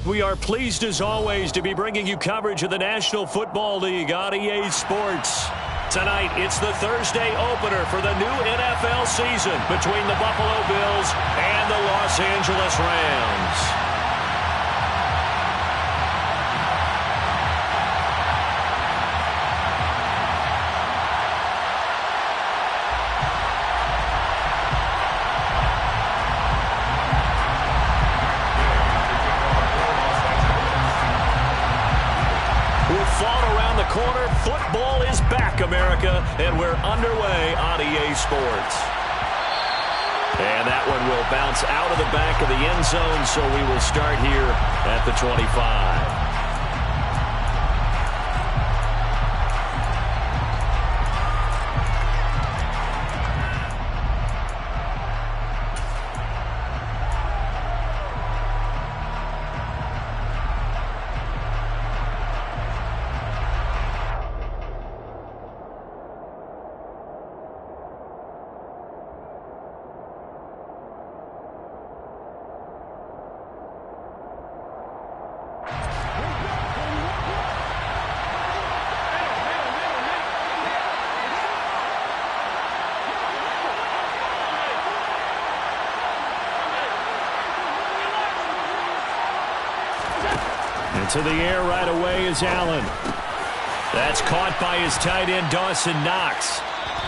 We are pleased as always to be bringing you coverage of the National Football League on EA Sports. Tonight, it's the Thursday opener for the new NFL season between the Buffalo Bills and the Los Angeles Rams. Corner, football is back, America, and we're underway on EA Sports. And that one will bounce out of the back of the end zone, so we will start here at the 25. To the air right away is Allen. That's caught by his tight end, Dawson Knox.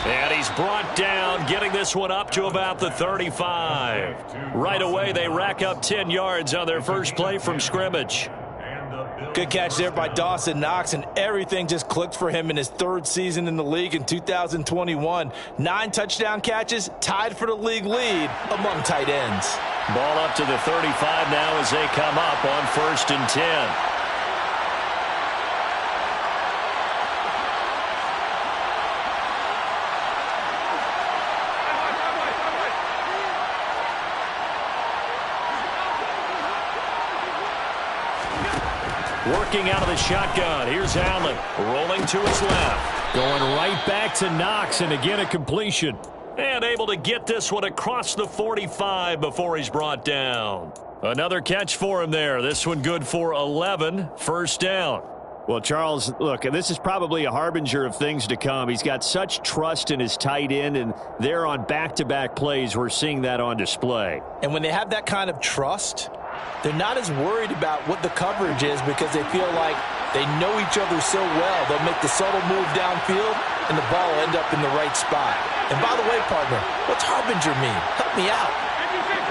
And he's brought down, getting this one up to about the 35. Right away, they rack up 10 yards on their first play from scrimmage. Good catch there by Dawson Knox, and everything just clicked for him in his third season in the league in 2021. 9 touchdown catches, tied for the league lead among tight ends. Ball up to the 35 now as they come up on 1st and 10. Working out of the shotgun. Here's Allen rolling to his left. Going right back to Knox, and again a completion. And able to get this one across the 45 before he's brought down. Another catch for him there. This one good for 11. First down. Well, Charles, look, this is probably a harbinger of things to come. He's got such trust in his tight end, and there on back-to-back plays, we're seeing that on display. And when they have that kind of trust, they're not as worried about what the coverage is because they feel like they know each other so well. They'll make the subtle move downfield, and the ball will end up in the right spot. And by the way, partner, what's harbinger mean? Help me out.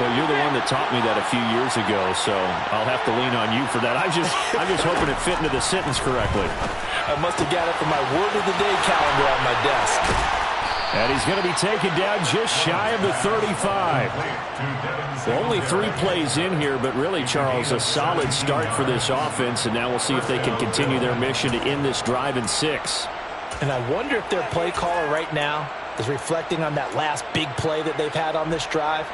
Well, you're the one that taught me that a few years ago, so I'll have to lean on you for that. I'm just hoping it fit into the sentence correctly. I must have got it from my word of the day calendar on my desk. And he's going to be taken down just shy of the 35. Well, only 3 plays in here, but really, Charles, a solid start for this offense, and now we'll see if they can continue their mission to end this drive in 6. And I wonder if their play caller right now is reflecting on that last big play that they've had on this drive.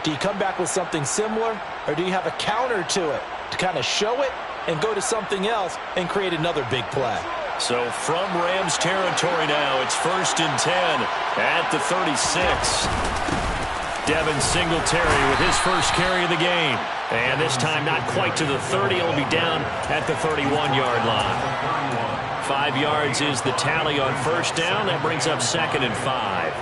Do you come back with something similar, or do you have a counter to it to kind of show it and go to something else and create another big play? So from Rams territory now, it's 1st and 10 at the 36. Devin Singletary with his first carry of the game. And this time not quite to the 30. He'll be down at the 31-yard line. 5 yards is the tally on first down. That brings up 2nd and 5.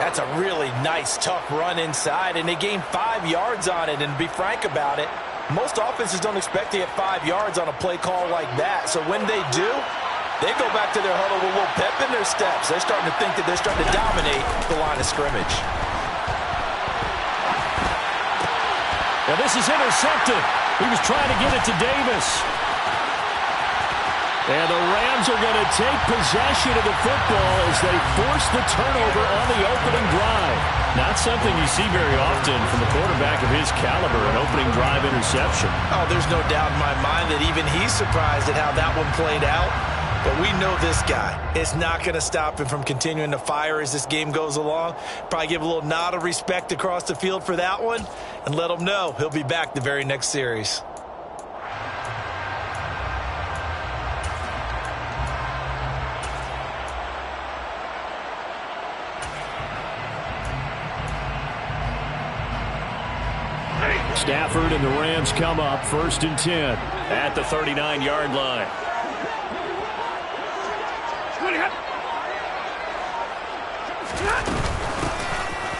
That's a really nice, tough run inside, and they gained 5 yards on it. And to be frank about it, most offenses don't expect to get 5 yards on a play call like that. So when they do, they go back to their huddle with a little pep in their steps. They're starting to think that they're starting to dominate the line of scrimmage. Now this is intercepted. He was trying to get it to Davis. And the Rams are going to take possession of the football as they force the turnover on the opening drive. Not something you see very often from a quarterback of his caliber, an opening drive interception. Oh, there's no doubt in my mind that even he's surprised at how that one played out. But we know this guy. It's not going to stop him from continuing to fire as this game goes along. Probably give a little nod of respect across the field for that one and let him know he'll be back the very next series. Stafford and the Rams come up 1st and 10 at the 39-yard line.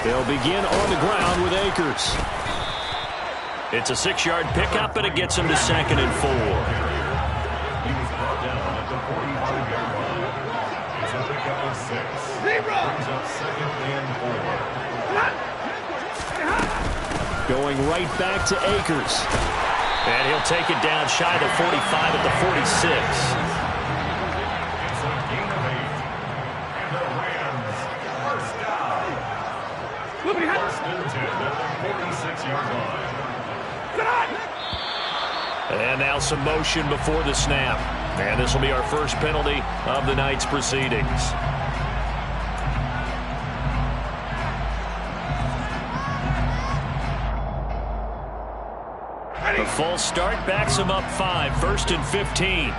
They'll begin on the ground with Akers. It's a 6-yard pickup, and it gets him to 2nd and 4. Going right back to Akers. And he'll take it down shy of the 45 at the 46. And now some motion before the snap. And this will be our first penalty of the night's proceedings. A false start backs him up 5, 1st and 15.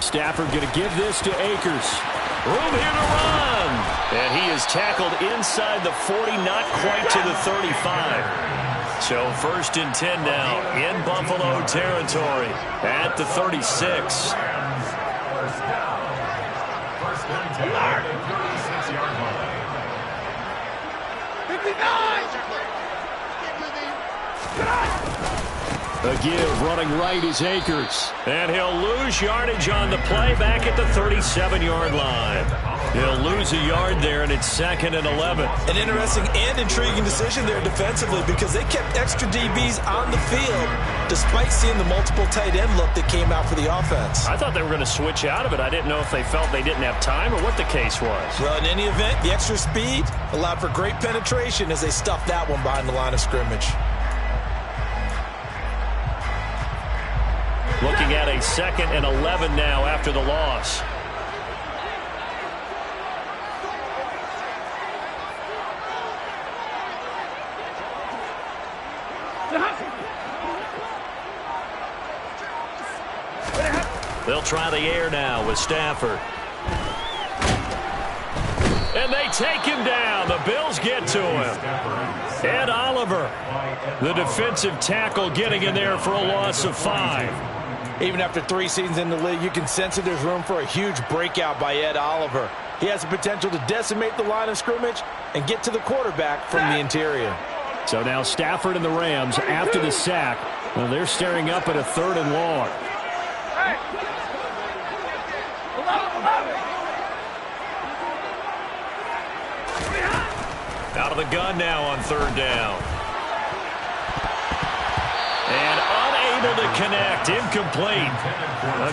Stafford going to give this to Akers. Room here to run. And he is tackled inside the 40, not quite to the 35. So 1st and 10 now in Buffalo territory at the 36. A give running right is Akers. And he'll lose yardage on the play back at the 37-yard line. He'll lose a yard there, and it's 2nd and 11. An interesting and intriguing decision there defensively because they kept extra DBs on the field despite seeing the multiple tight end look that came out for the offense. I thought they were going to switch out of it. I didn't know if they felt they didn't have time or what the case was. Well, in any event, the extra speed allowed for great penetration as they stuffed that one behind the line of scrimmage. Looking at a 2nd and 11 now after the loss. They'll try the air now with Stafford. And they take him down. The Bills get to him. Ed Oliver, the defensive tackle, getting in there for a loss of 5. Even after 3 seasons in the league, you can sense that there's room for a huge breakout by Ed Oliver. He has the potential to decimate the line of scrimmage and get to the quarterback from the interior. So now Stafford and the Rams, after the sack, well, they're staring up at a 3rd and long. Out of the gun now on 3rd down. And unable to connect, incomplete.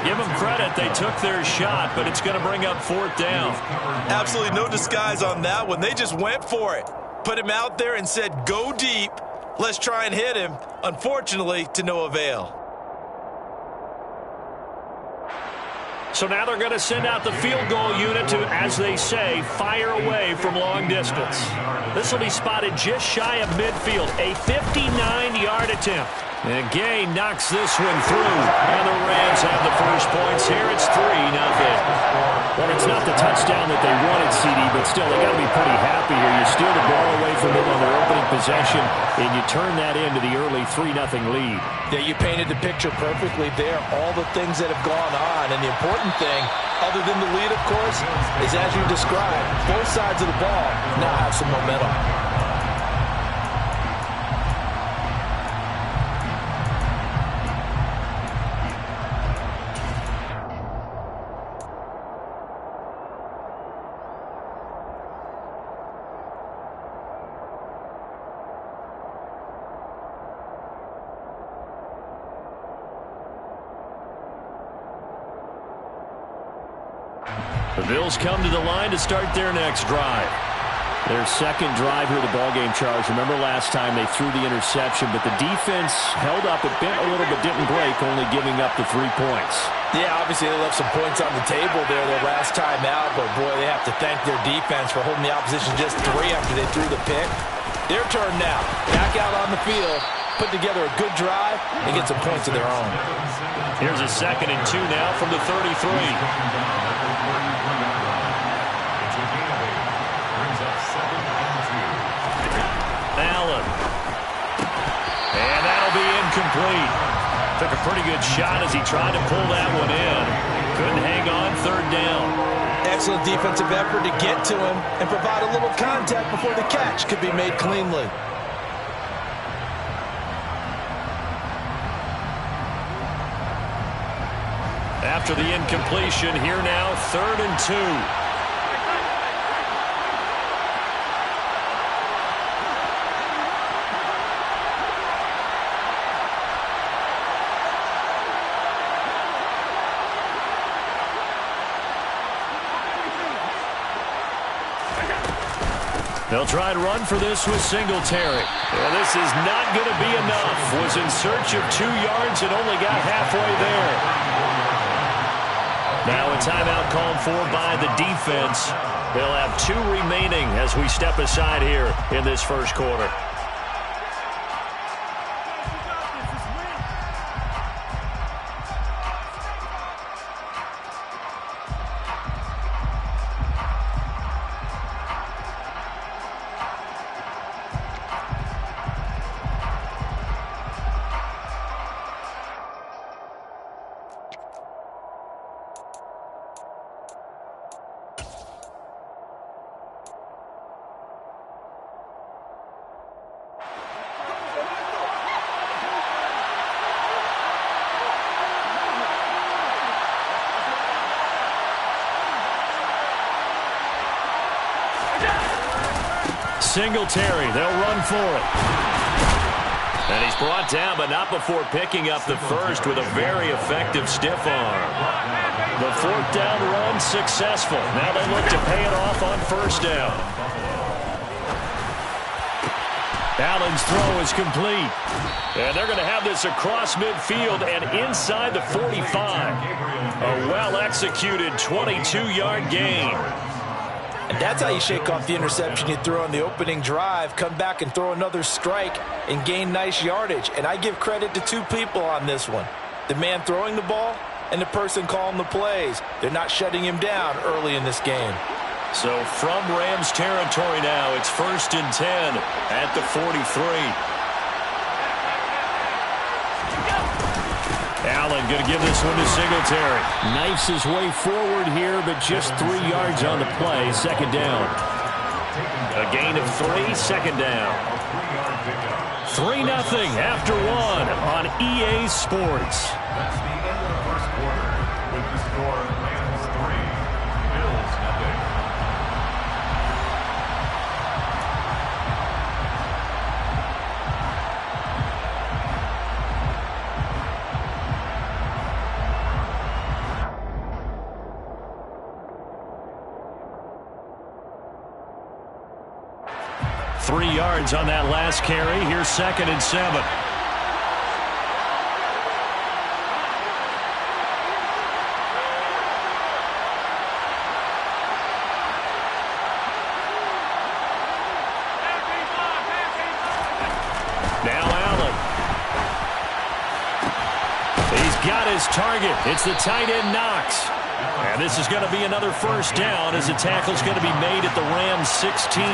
Give them credit, they took their shot, but it's going to bring up 4th down. Absolutely no disguise on that one. They just went for it. Put him out there and said, go deep. Let's try and hit him. Unfortunately, to no avail. So now they're going to send out the field goal unit to, as they say, fire away from long distance. This will be spotted just shy of midfield, a 59-yard attempt. And Gay knocks this one through, and the Rams have the first points here. It's 3-0. Well, it's not the touchdown that they wanted, CD, but still, they got to be pretty happy here. You steal the ball away from them on their opening possession, and you turn that into the early 3-0 lead. Yeah, you painted the picture perfectly there. All the things that have gone on, and the important thing, other than the lead, of course, is as you described, both sides of the ball now have some momentum. The Bills come to the line to start their next drive. Their second drive here of the ballgame, Charles. Remember last time they threw the interception, but the defense held up. It bent a little but didn't break, only giving up the 3 points. Yeah, obviously they left some points on the table there their last time out, but boy, they have to thank their defense for holding the opposition just 3 after they threw the pick. Their turn now. Back out on the field. Put together a good drive and get some points of their own. Here's a 2nd and 2 now from the 33. Allen. And that'll be incomplete. Took a pretty good shot as he tried to pull that one in. Couldn't hang on 3rd down. Excellent defensive effort to get to him and provide a little contact before the catch could be made cleanly. After the incompletion, here now, 3rd and 2. They'll try and run for this with Singletary. Well, this is not going to be enough. Was in search of 2 yards and only got halfway there. Now a timeout called for by the defense. They'll have 2 remaining as we step aside here in this first quarter. Singletary, they'll run for it. And he's brought down, but not before picking up the first with a very effective stiff arm. The 4th down run successful. Now they look to pay it off on 1st down. Allen's throw is complete. And they're going to have this across midfield and inside the 45. A well-executed 22-yard gain. And that's how you shake off the interception you threw on the opening drive, come back and throw another strike and gain nice yardage. And I give credit to 2 people on this one. The man throwing the ball and the person calling the plays. They're not shutting him down early in this game. So from Rams territory now, it's 1st and 10 at the 43. Allen going to give this one to Singletary. Knifes his way forward here, but just 3 yards on the play. 2nd down. A gain of 3, 2nd down. 3-0 after 1 on EA Sports. That's the end of the first quarter with the score Rams 3, Bills 0. Three yards on that last carry. Here's 2nd and 7. Now Allen. He's got his target. It's the tight end Knox. And this is going to be another 1st down as the tackle's going to be made at the Rams 16.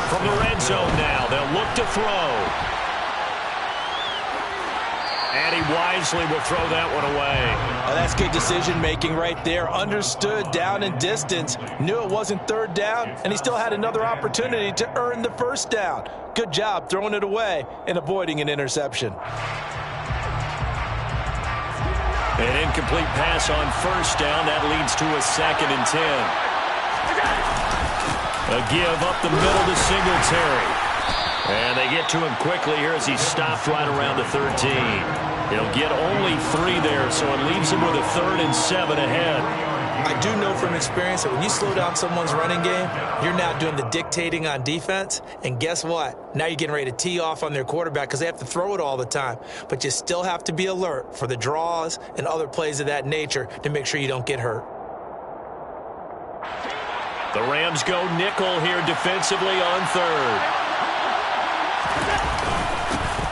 From the red zone now, they'll look to throw. And he wisely will throw that one away. Oh, that's good decision-making right there. Understood down and distance. Knew it wasn't 3rd down, and he still had another opportunity to earn the 1st down. Good job throwing it away and avoiding an interception. An incomplete pass on 1st down. That leads to a 2nd and 10. A give up the middle to Singletary. And they get to him quickly here as he's stopped right around the 13. He'll get only 3 there, so it leaves him with a 3rd and 7 ahead. I do know from experience that when you slow down someone's running game, you're now doing the dictating on defense. And guess what? Now you're getting ready to tee off on their quarterback because they have to throw it all the time. But you still have to be alert for the draws and other plays of that nature to make sure you don't get hurt. The Rams go nickel here defensively on third.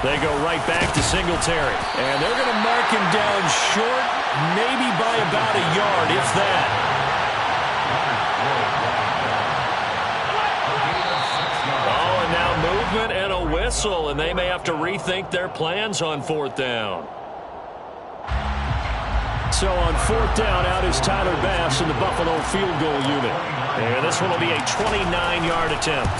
They go right back to Singletary. And they're going to mark him down short, maybe by about a yard, if that. Oh, and now movement and a whistle, and they may have to rethink their plans on fourth down. So on fourth down, out is Tyler Bass in the Buffalo field goal unit. And this one will be a 29-yard attempt.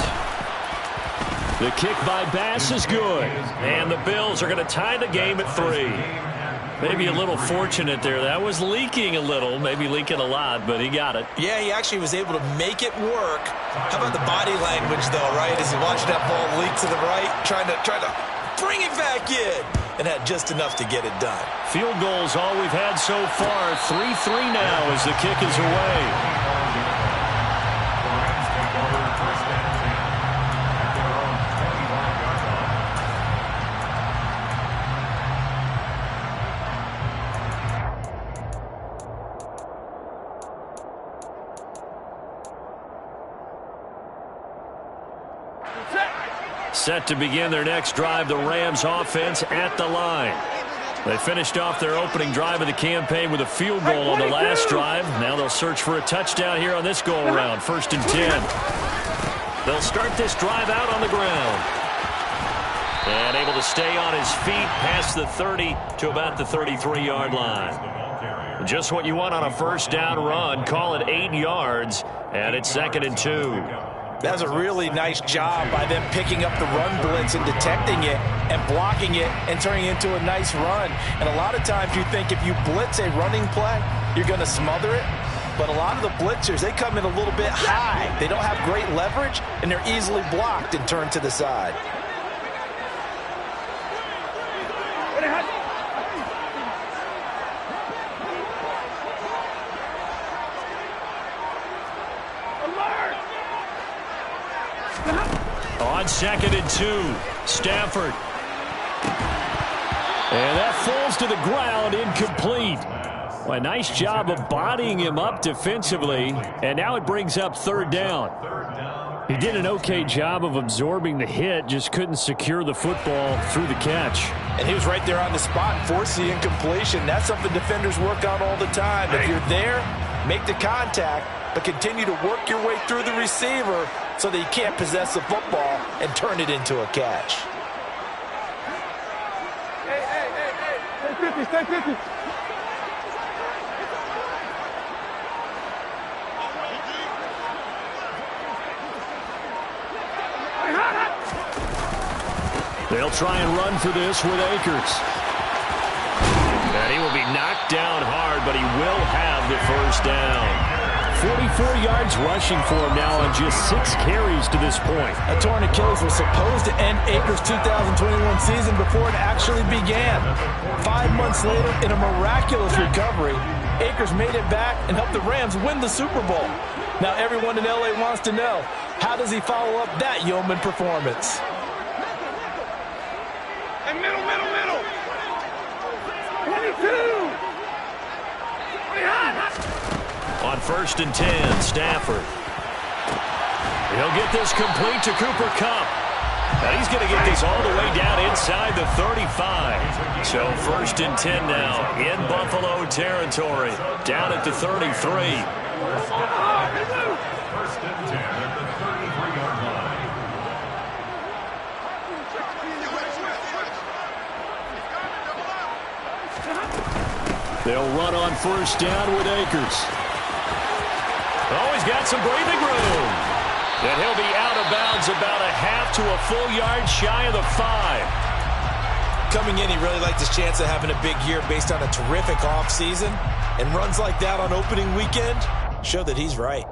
The kick by Bass is good. And the Bills are going to tie the game at 3. Maybe a little fortunate there. That was leaking a little, maybe leaking a lot, but he got it. Yeah, he actually was able to make it work. How about the body language, though, right? As he watched that ball leak to the right, trying to bring it back in, and had just enough to get it done. Field goals all we've had so far. 3-3 now as the kick is away. Set to begin their next drive, the Rams offense at the line. They finished off their opening drive of the campaign with a field goal on the last drive. Now they'll search for a touchdown here on this go-around, 1st and 10. They'll start this drive out on the ground. And able to stay on his feet past the 30 to about the 33-yard line. Just what you want on a first down run. Call it 8 yards, and it's 2nd and 2. That was a really nice job by them picking up the run blitz and detecting it and blocking it and turning it into a nice run. And a lot of times you think if you blitz a running play, you're going to smother it. But a lot of the blitzers, they come in a little bit high. They don't have great leverage, and they're easily blocked and turned to the side. On 2nd and 2, Stafford. And that falls to the ground, incomplete. Well, a nice job of bodying him up defensively, and now it brings up 3rd down. He did an okay job of absorbing the hit, just couldn't secure the football through the catch. And he was right there on the spot, forced the incompletion. That's something defenders work on all the time. If you're there, make the contact, but continue to work your way through the receiver so that you can't possess the football and turn it into a catch. Stay 50. They'll try and run for this with Akers. And he will be knocked down hard, but he will have the first down. 44 yards rushing for him now on just 6 carries to this point. A torn Achilles was supposed to end Akers' 2021 season before it actually began. 5 months later, in a miraculous recovery, Akers made it back and helped the Rams win the Super Bowl. Now everyone in LA wants to know, how does he follow up that yeoman performance? And middle. 22. On 1st and 10, Stafford. He'll get this complete to Cooper Kupp. And he's going to get this all the way down inside the 35. So 1st and 10 now in Buffalo territory, down at the 33. 1st and 10 at the 33-yard line. They'll run on 1st down with Akers. Oh, he's got some breathing room. And he'll be out of bounds about a half to a full yard shy of the 5. Coming in, he really liked his chance of having a big year based on a terrific offseason. And runs like that on opening weekend show that he's right.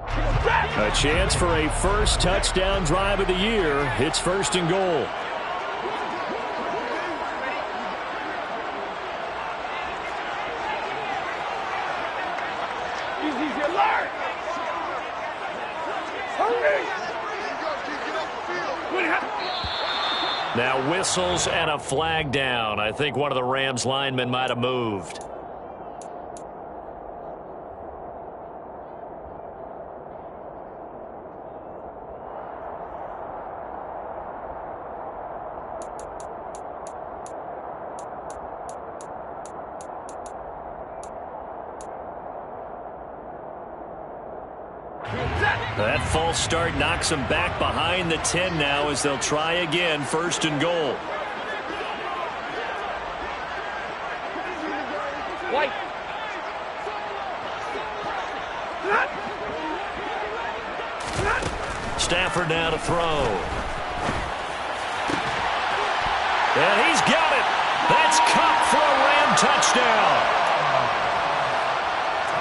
A chance for a first touchdown drive of the year. It's 1st and goal. Easy, alert! Hurry! Now whistles and a flag down. I think one of the Rams linemen might have moved. That false start knocks them back behind the 10 now as they'll try again, 1st and goal. White. Stafford now to throw. And he's got it. That's Kupp for a Ram touchdown.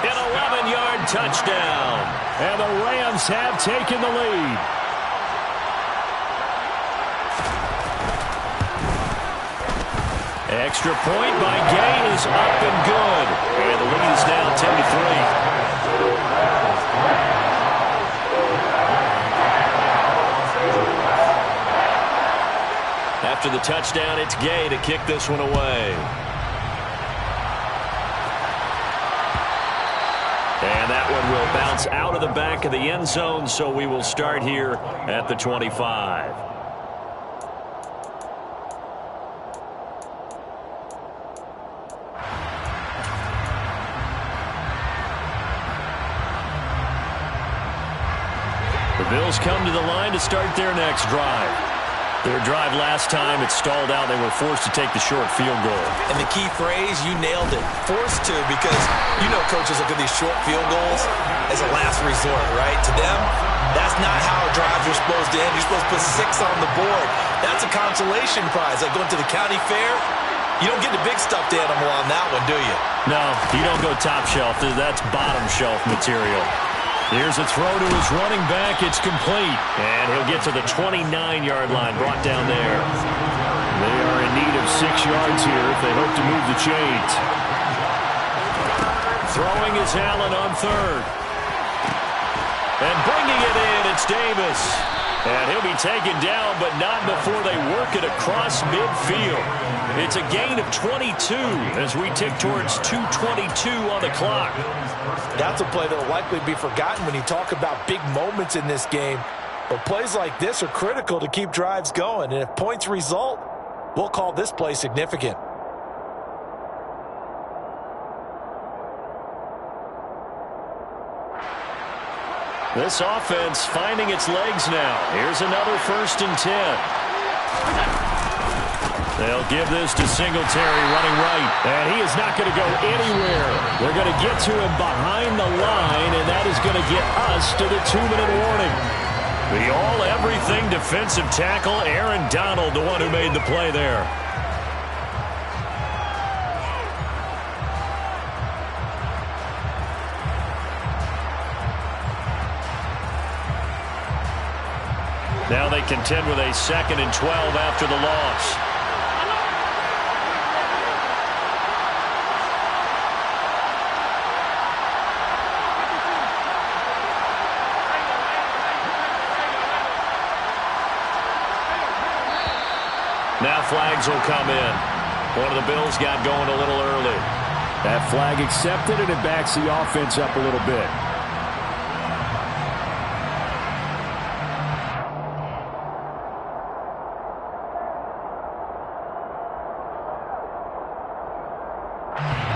An 11-yard touchdown. And the Rams have taken the lead. Extra point by Gay is up and good. And the lead is now 10-3. After the touchdown, it's Gay to kick this one away. And that one will bounce out of the back of the end zone, so we will start here at the 25. The Bills come to the line to start their next drive. Their drive last time, it stalled out. They were forced to take the short field goal. And the key phrase, you nailed it. Forced to, because you know coaches look at these short field goals as a last resort, right? To them, that's not how drives are supposed to end. You're supposed to put 6 on the board. That's a consolation prize. Like going to the county fair, you don't get the big stuffed animal on that one, do you? No, you don't go top shelf. That's bottom shelf material. Here's a throw to his running back. It's complete. And he'll get to the 29-yard line, brought down there. They are in need of 6 yards here if they hope to move the chains. Throwing is Allen on 3rd. And bringing it in, it's Davis. And he'll be taken down, but not before they work it across midfield. It's a gain of 22 as we tick towards 2:22 on the clock. That's a play that will likely be forgotten when you talk about big moments in this game. But plays like this are critical to keep drives going. And if points result, we'll call this play significant. This offense finding its legs now. Here's another 1st and 10. They'll give this to Singletary running right. And he is not going to go anywhere. They're going to get to him behind the line, and that is going to get us to the 2-minute warning. The all-everything defensive tackle, Aaron Donald, the one who made the play there. Now they contend with a 2nd and 12 after the loss. Now flags will come in. One of the Bills got going a little early. That flag accepted, and it backs the offense up a little bit.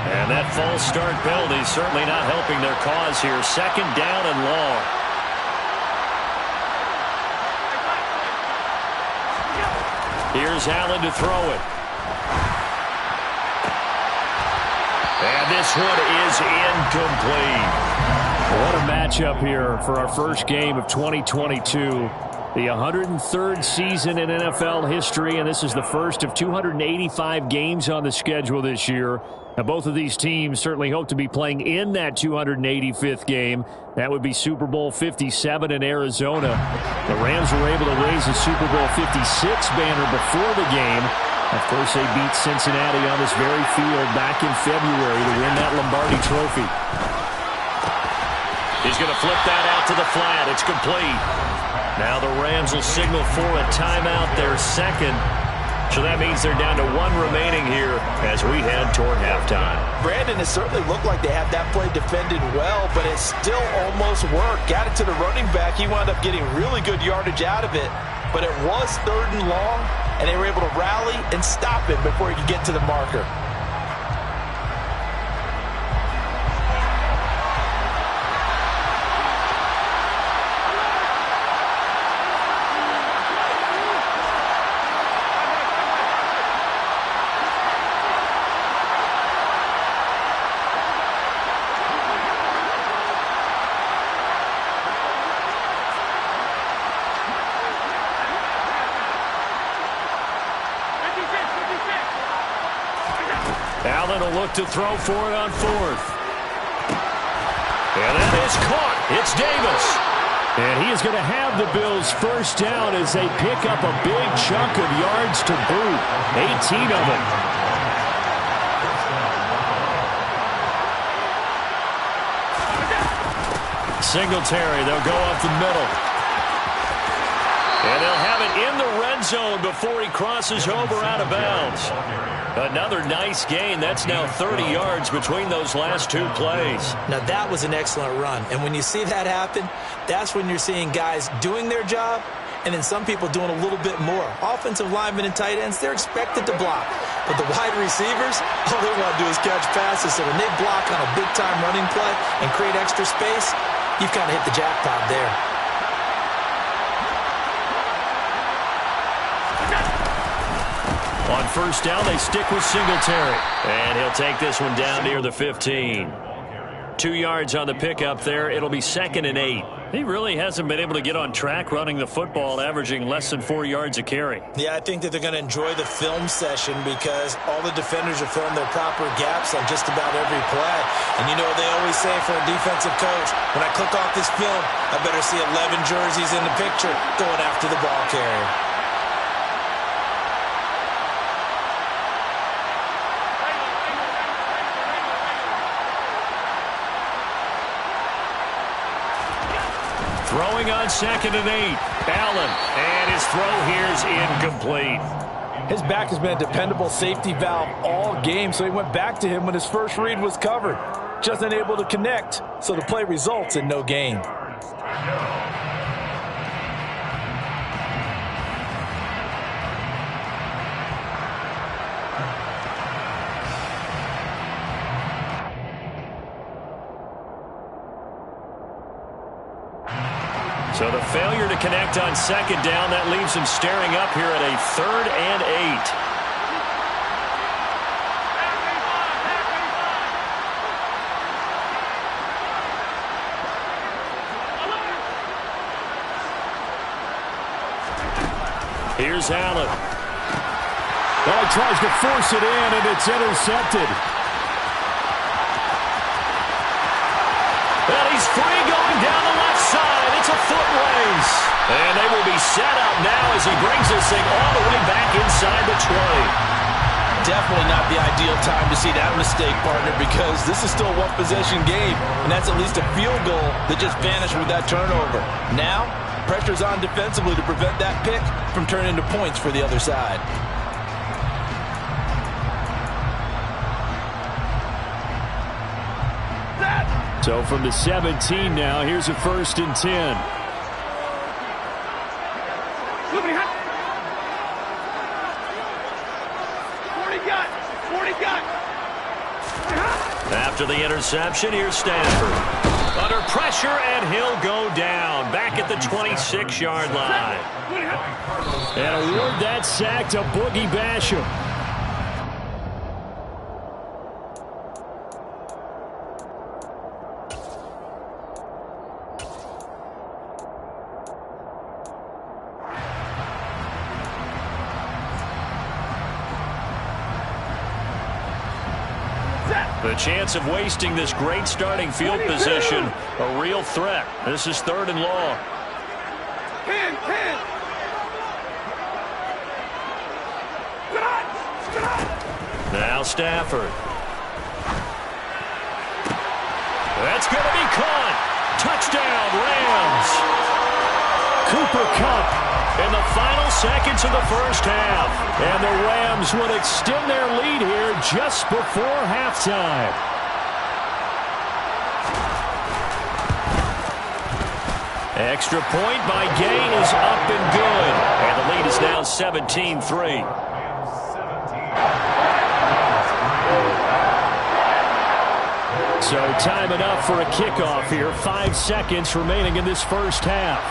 And that false start penalty certainly not helping their cause here. 2nd down and long. Here's Allen to throw it. And this one is incomplete. What a matchup here for our first game of 2022. The 103rd season in NFL history, and this is the first of 285 games on the schedule this year. Now, both of these teams certainly hope to be playing in that 285th game. That would be Super Bowl 57 in Arizona. The Rams were able to raise the Super Bowl 56 banner before the game. Of course, they beat Cincinnati on this very field back in February to win that Lombardi Trophy. He's going to flip that out to the flat. It's complete. Now the Rams will signal for a timeout, their 2nd. So that means they're down to 1 remaining here as we head toward halftime. Brandon, it certainly looked like they had that play defended well, but it still almost worked. Got it to the running back. He wound up getting really good yardage out of it, but it was 3rd and long. and they were able to rally and stop him before he could get to the marker. Allen will look to throw for it on fourth. And that is caught. It's Davis. And he is going to have the Bills first down as they pick up a big chunk of yards to boot. 18 of them. Singletary, they'll go up the middle. And they'll have it in the red zone before he crosses over out of bounds. Another nice gain. That's now 30 yards between those last two plays. Now, that was an excellent run. And when you see that happen, that's when you're seeing guys doing their job and then some people doing a little bit more. Offensive linemen and tight ends, they're expected to block. But the wide receivers, all they want to do is catch passes. So when they block on a big-time running play and create extra space, you've kind of hit the jackpot there. On first down, they stick with Singletary. And he'll take this one down near the 15. 2 yards on the pickup there. It'll be 2nd and 8. He really hasn't been able to get on track running the football, averaging less than 4 yards a carry. Yeah, I think that they're going to enjoy the film session because all the defenders are filling their proper gaps on just about every play. And you know they always say for a defensive coach, when I click off this film, I better see 11 jerseys in the picture going after the ball carrier. Throwing on 2nd and 8. Allen. And his throw here is incomplete. His back has been a dependable safety valve all game, so he went back to him when his first read was covered. Just unable to connect, so the play results in no gain. So the failure to connect on 2nd down, that leaves him staring up here at a 3rd and 8. Here's Allen. Well, he tries to force it in, and it's intercepted. And he's free going down the left side. It's a foot race. And they will be set up now as he brings this thing all the way back inside the 20. Definitely not the ideal time to see that mistake, partner, because this is still a one-possession game, and that's at least a field goal that just vanished with that turnover. Now, pressure's on defensively to prevent that pick from turning into points for the other side. So from the 17 now, here's a 1st and 10. After the interception, here's Stanford. Under pressure, and he'll go down. Back at the 26-yard line. And award that sack to Boogie Basham. The chance of wasting this great starting field position, a real threat. This is 3rd and long. 10. Now Stafford. That's going to be caught. Touchdown, Rams. Cooper Kupp in the final seconds of the first half. And the Rams would extend their lead here just before halftime. Extra point by Gay is up and good. And the lead is now 17-3. So time enough for a kickoff here. 5 seconds remaining in this first half.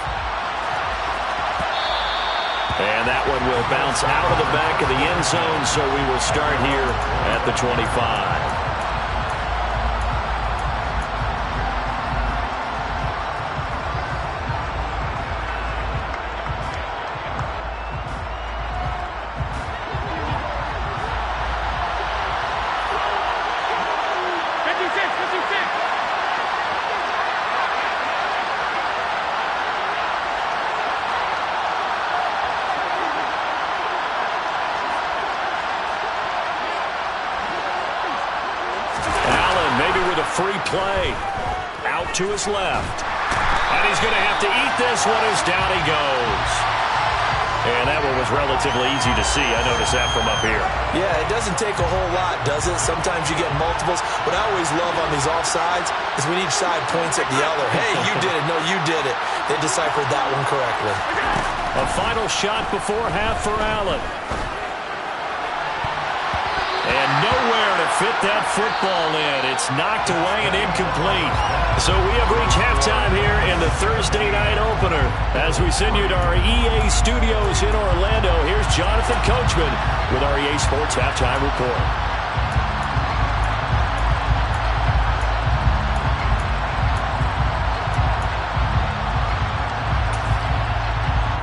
And that one will bounce out of the back of the end zone, so we will start here at the 25. Free play. Out to his left. And he's going to have to eat this one as down he goes. And that one was relatively easy to see. I noticed that from up here. Yeah, it doesn't take a whole lot, does it? Sometimes you get multiples. What I always love on these offsides is when each side points at the other. Hey, you did it. No, you did it. They deciphered that one correctly. A final shot before half for Allen. And nowhere to fit that football in. It's knocked away and incomplete. So we have reached halftime here in the Thursday night opener. As we send you to our EA studios in Orlando, here's Jonathan Coachman with our EA Sports Halftime Report.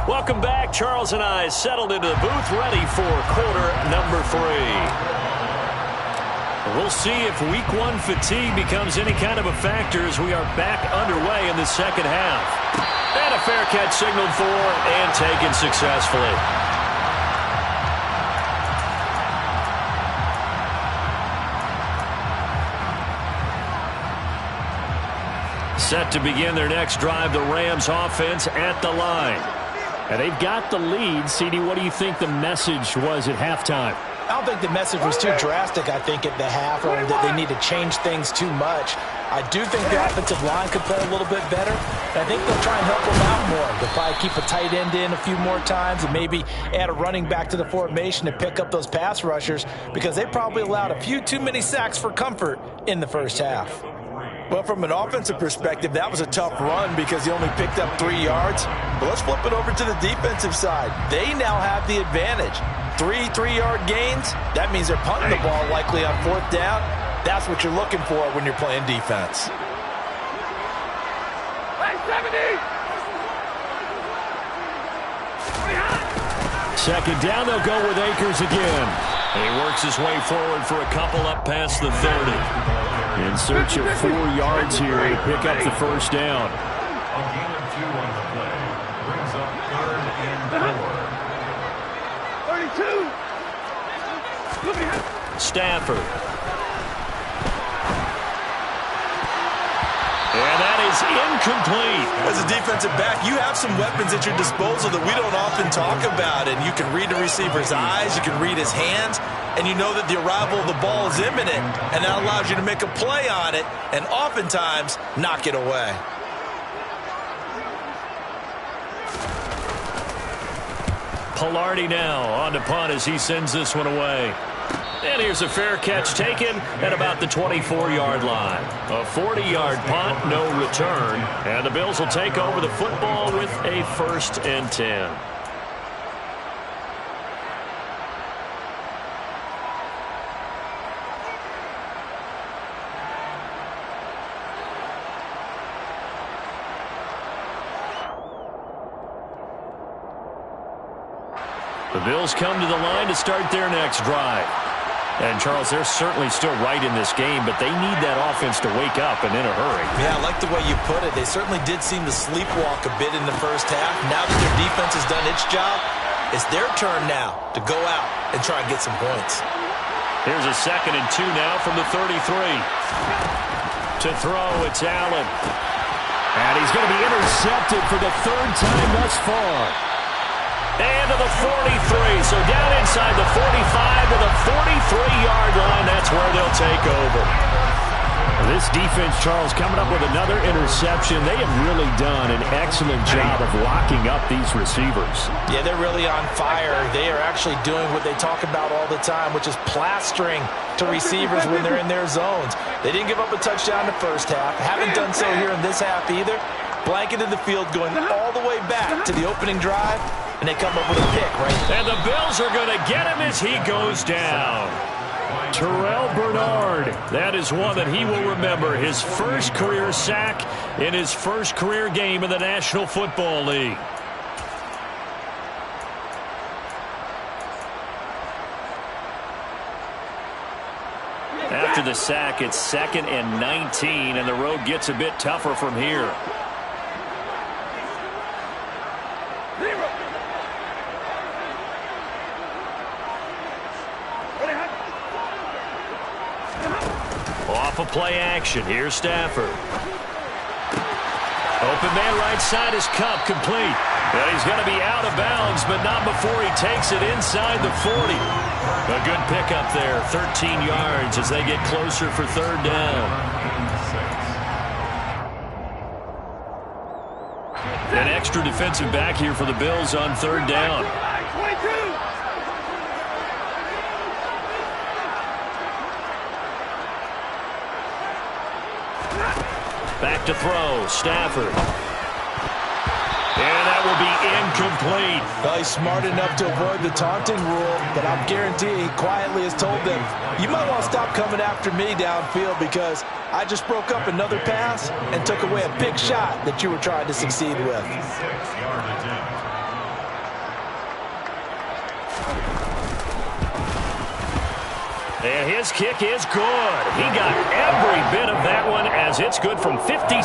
Welcome back. Charles and I settled into the booth ready for quarter number 3. We'll see if week 1 fatigue becomes any kind of a factor as we are back underway in the second half. And a fair catch signaled for and taken successfully. Set to begin their next drive, the Rams offense at the line. And they've got the lead. CD, what do you think the message was at halftime? I don't think the message was too drastic, I think, at the half, or that they need to change things too much. I do think the offensive line could play a little bit better. I think they'll try and help them out more. They'll probably keep a tight end in a few more times and maybe add a running back to the formation to pick up those pass rushers because they probably allowed a few too many sacks for comfort in the first half. Well, from an offensive perspective, that was a tough run because he only picked up 3 yards. But let's flip it over to the defensive side. They now have the advantage. 3 3-yard gains, that means they're punting the ball likely on 4th down. That's what you're looking for when you're playing defense. Second down, they'll go with Akers again. And he works his way forward for a couple up past the 30. In search of 4 yards here to pick up the first down. A gain of 2 on the play brings up 3rd and 4. Stafford. And that is incomplete. As a defensive back, you have some weapons at your disposal that we don't often talk about. And you can read the receiver's eyes, you can read his hands, and you know that the arrival of the ball is imminent. And that allows you to make a play on it and oftentimes knock it away. Pilardi now on to punt as he sends this one away. And here's a fair catch taken at about the 24-yard line. A 40-yard punt, no return. And the Bills will take over the football with a 1st and 10. The Bills come to the line to start their next drive. And, Charles, they're certainly still right in this game, but they need that offense to wake up and in a hurry. Yeah, I like the way you put it. They certainly did seem to sleepwalk a bit in the first half. Now that their defense has done its job, it's their turn now to go out and try and get some points. Here's a 2nd and 2 now from the 33. To throw, it's Allen. And he's going to be intercepted for the 3rd time thus far. And to the 43, so down inside the 45 to the 43-yard line. That's where they'll take over. This defense, Charles, coming up with another interception. They have really done an excellent job of locking up these receivers. Yeah, they're really on fire actually doing what they talk about all the time, which is plastering to receivers when they're in their zones. They didn't give up a touchdown in the first half. Haven't done so here in this half either. Blanketed the field going all the way back to the opening drive, and they come up with a pick, right? And the Bills are going to get him as he goes down. Terrell Bernard, that is one that he will remember. His first career sack in his first career game in the National Football League. After the sack, it's 2nd and 19, and the road gets a bit tougher from here. Off of play action. Here's Stafford. Open man right side is Kupp, complete. And he's going to be out of bounds, but not before he takes it inside the 40. A good pickup there, 13 yards as they get closer for 3rd down. An extra defensive back here for the Bills on 3rd down. Back to throw, Stafford. And that will be incomplete. Well, he's smart enough to avoid the taunting rule, but I'm guaranteeing he quietly has told them, you might want to stop coming after me downfield because I just broke up another pass and took away a big shot that you were trying to succeed with. And his kick is good. He got every bit of that one as it's good from 56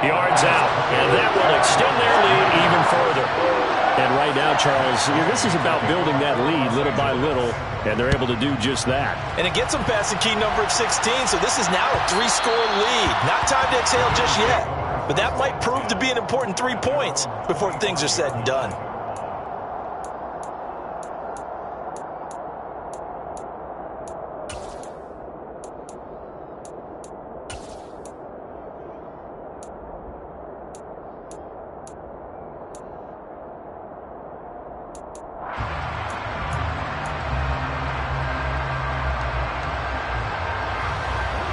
yards out. And that will extend their lead even further. And right now, Charles, this is about building that lead little by little, and they're able to do just that. And it gets them past the key number of 16, so this is now a 3-score lead. Not time to exhale just yet, but that might prove to be an important 3 points before things are said and done.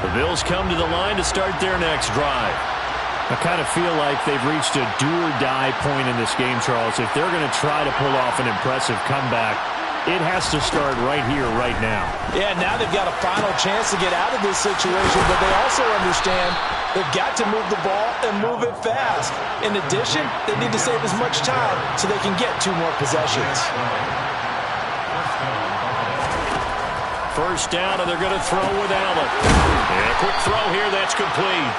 The Bills come to the line to start their next drive. I kind of feel like they've reached a do-or-die point in this game, Charles. If they're going to try to pull off an impressive comeback, it has to start right here, right now. Yeah, now they've got a final chance to get out of this situation, but they also understand they've got to move the ball and move it fast. In addition, they need to save as much time so they can get 2 more possessions. First down, and they're going to throw with Allen. And a quick throw here, that's complete.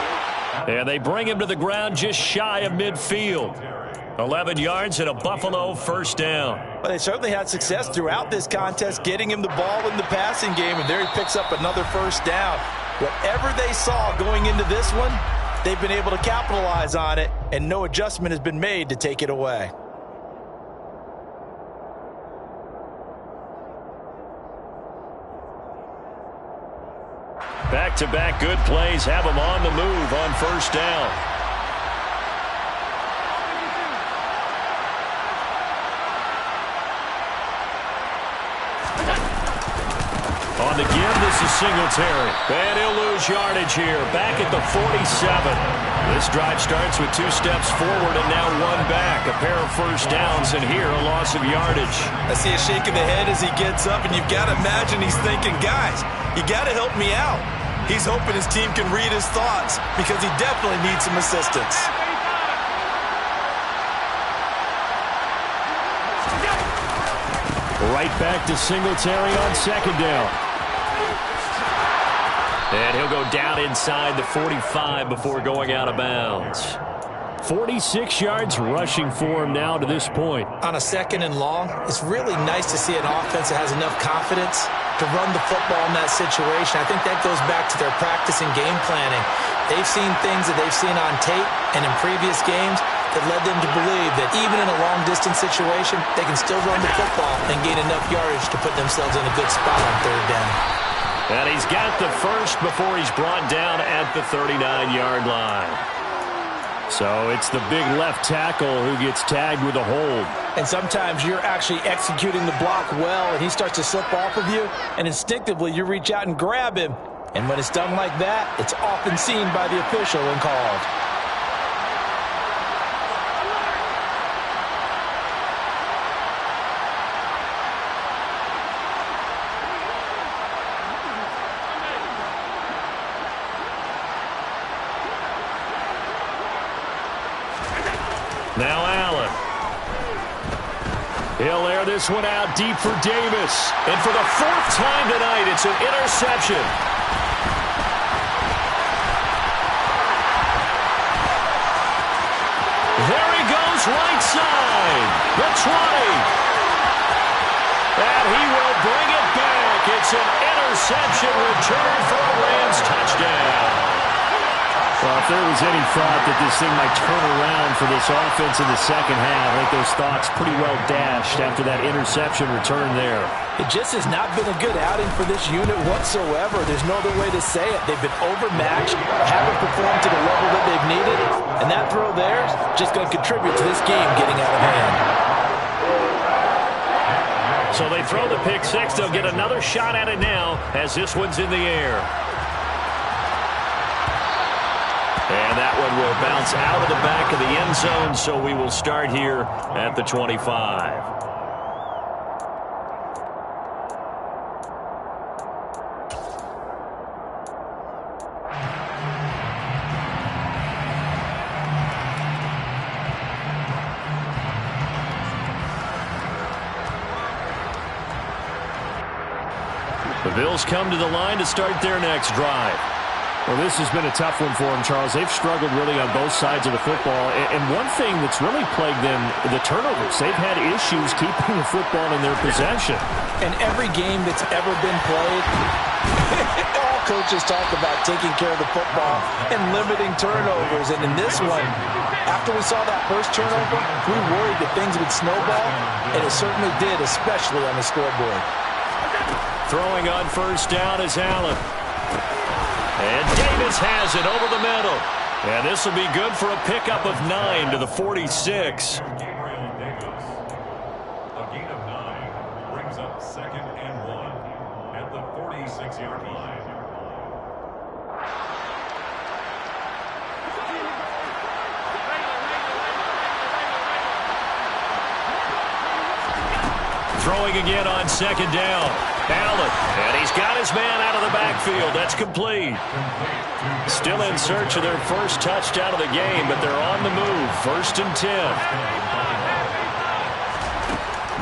And they bring him to the ground just shy of midfield. 11 yards and a Buffalo first down. Well, they certainly had success throughout this contest getting him the ball in the passing game, and there he picks up another first down. Whatever they saw going into this one, they've been able to capitalize on it, and no adjustment has been made to take it away. Back-to-back good plays have them on the move on first down. On the give, this is Singletary. And he'll lose yardage here. Back at the 47. This drive starts with 2 steps forward and now 1 back. A pair of first downs, and here a loss of yardage. I see a shake of the head as he gets up, and you've got to imagine he's thinking, guys, you got to help me out. He's hoping his team can read his thoughts because he definitely needs some assistance. Right back to Singletary on 2nd down. And he'll go down inside the 45 before going out of bounds. 46 yards rushing for him now to this point. On a 2nd and long, it's really nice to see an offense that has enough confidence to run the football in that situation. I think that goes back to their practice and game planning. They've seen things that they've seen on tape and in previous games that led them to believe that even in a long-distance situation, they can still run the football and gain enough yardage to put themselves in a good spot on 3rd down. And he's got the first before he's brought down at the 39-yard line. So it's the big left tackle who gets tagged with a hold. And sometimes you're actually executing the block well, and he starts to slip off of you, and instinctively you reach out and grab him. And when it's done like that, it's often seen by the official and called. Now Allen. He'll air this one out deep for Davis. And for the 4th time tonight, it's an interception. There he goes, right side. The 20. And he will bring it back. It's an interception return for a Rams touchdown. Well, if there was any thought that this thing might turn around for this offense in the second half, I think those thoughts pretty well dashed after that interception return there. It just has not been a good outing for this unit whatsoever. There's no other way to say it. They've been overmatched, haven't performed to the level that they've needed, and that throw there is just going to contribute to this game getting out of hand. So they throw the pick six. They'll get another shot at it now as this one's in the air. And that one will bounce out of the back of the end zone, so we will start here at the 25. The Bills come to the line to start their next drive. Well, this has been a tough one for them, Charles. They've struggled really on both sides of the football. And one thing that's really plagued them, the turnovers. They've had issues keeping the football in their possession. And every game that's ever been played, all coaches talk about taking care of the football and limiting turnovers. And in this one, after we saw that first turnover, we worried that things would snowball, and it certainly did, especially on the scoreboard. Throwing on first down is Allen. And Davis has it over the middle. And this will be good for a pickup of 9 to the 46. Gabriel Davis. A gain of 9 brings up 2nd and 1 at the 46-yard line. Throwing again on second down. Allen, and he's got his man out of the backfield. That's complete. Still in search of their first touchdown of the game, but they're on the move. 1st and 10.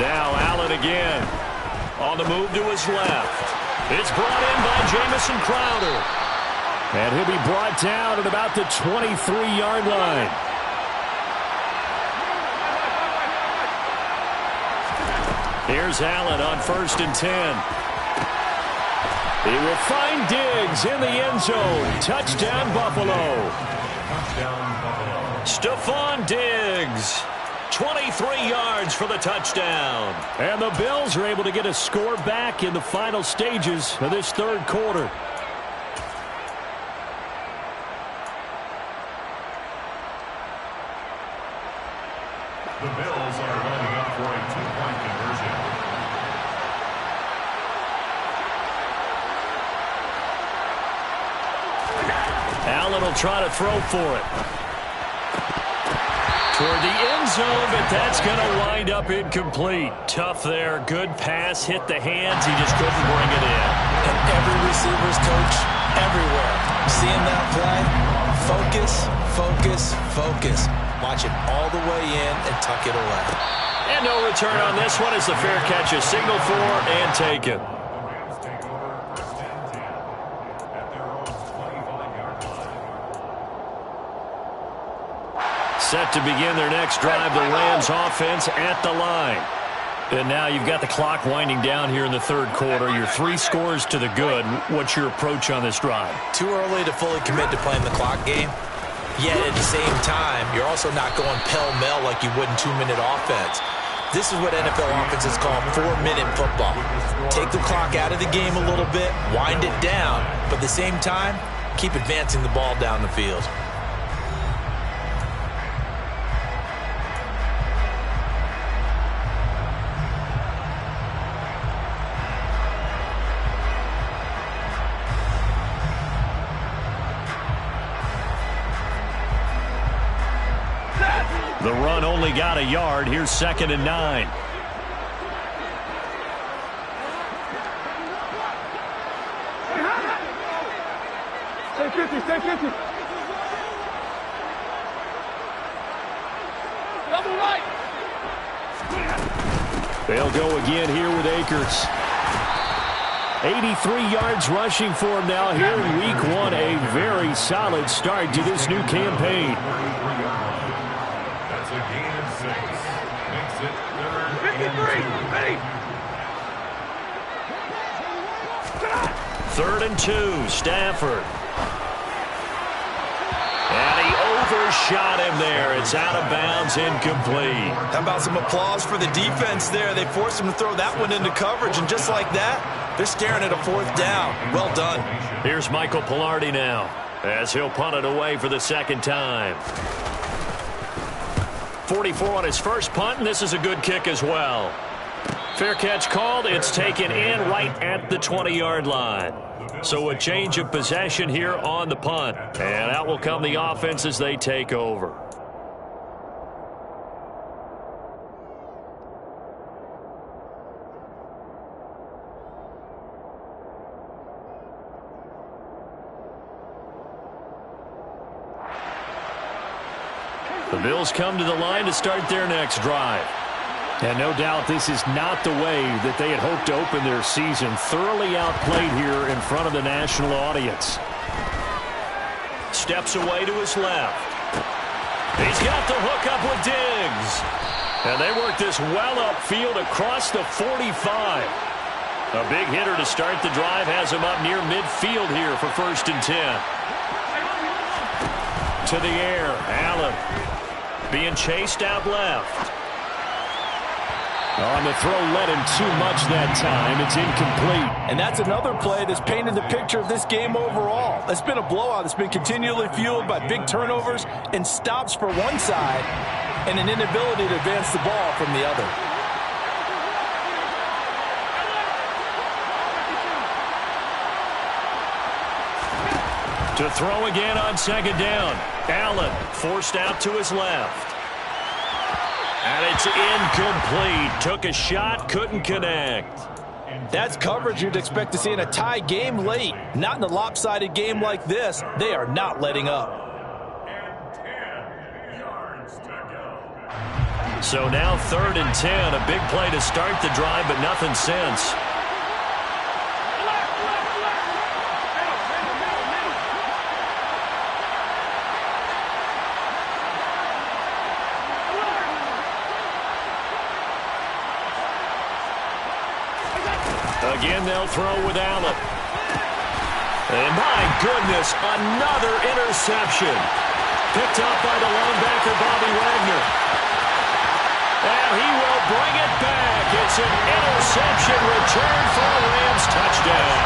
Now Allen again. On the move to his left. It's brought in by Jamison Crowder. And he'll be brought down at about the 23-yard line. Here's Allen on 1st and 10. He will find Diggs in the end zone. Touchdown, Buffalo. Stephon Diggs. 23 yards for the touchdown. And the Bills are able to get a score back in the final stages of this third quarter. The Bills are lining up for a 2-point conversion. Allen will try to throw for it. Toward the end zone, but that's going to wind up incomplete. Tough there. Good pass. Hit the hands. He just couldn't bring it in. And every receiver's coach everywhere. Seeing that play, focus, focus, focus. Watch it all the way in and tuck it away. And no return on this one as the fair catch is signaled for and taken. The Rams take over 1st and 10 at their own 25-yard line. Set to begin their next drive, the Rams offense at the line. And now you've got the clock winding down here in the third quarter. Your 3 scores to the good. What's your approach on this drive? Too early to fully commit to playing the clock game. Yet at the same time, you're also not going pell-mell like you would in 2-minute offense. This is what NFL offenses call 4-minute football. Take the clock out of the game a little bit, wind it down, but at the same time, keep advancing the ball down the field. The run only got a yard. Here's 2nd and 9. Stay 50, stay 50. Double right. They'll go again here with Akers. 83 yards rushing for him now here in week 1. A very solid start to this new campaign. That's a gain of 6. Makes it 53, ready. 3rd and 2, Stafford. And he overshot him there. It's out of bounds, incomplete. How about some applause for the defense there? They forced him to throw that one into coverage, and just like that, they're staring at a 4th down. Well done. Here's Michael Pilardi now as he'll punt it away for the 2nd time. 44 on his first punt, and this is a good kick as well. Fair catch called. It's taken in right at the 20-yard line. So a change of possession here on the punt. And out will come the offense as they take over. The Bills come to the line to start their next drive. And no doubt this is not the way that they had hoped to open their season. Thoroughly outplayed here in front of the national audience. Steps away to his left. He's got the hook up with Diggs. And they work this well upfield across the 45. A big hitter to start the drive has him up near midfield here for 1st and 10. To the air, Allen being chased out left. On the throw, led him too much that time. It's incomplete. And that's another play that's painted the picture of this game overall. It's been a blowout. It's been continually fueled by big turnovers and stops for one side and an inability to advance the ball from the other. To throw again on 2nd down. Allen forced out to his left. And it's incomplete. Took a shot, couldn't connect. That's coverage you'd expect to see in a tie game late. Not in a lopsided game like this. They are not letting up. And 10 yards to go. So now 3rd and 10. A big play to start the drive, but nothing since. Again, they'll throw with Allen. And my goodness, another interception. Picked up by the linebacker, Bobby Wagner. And he will bring it back. It's an interception return for a Rams touchdown.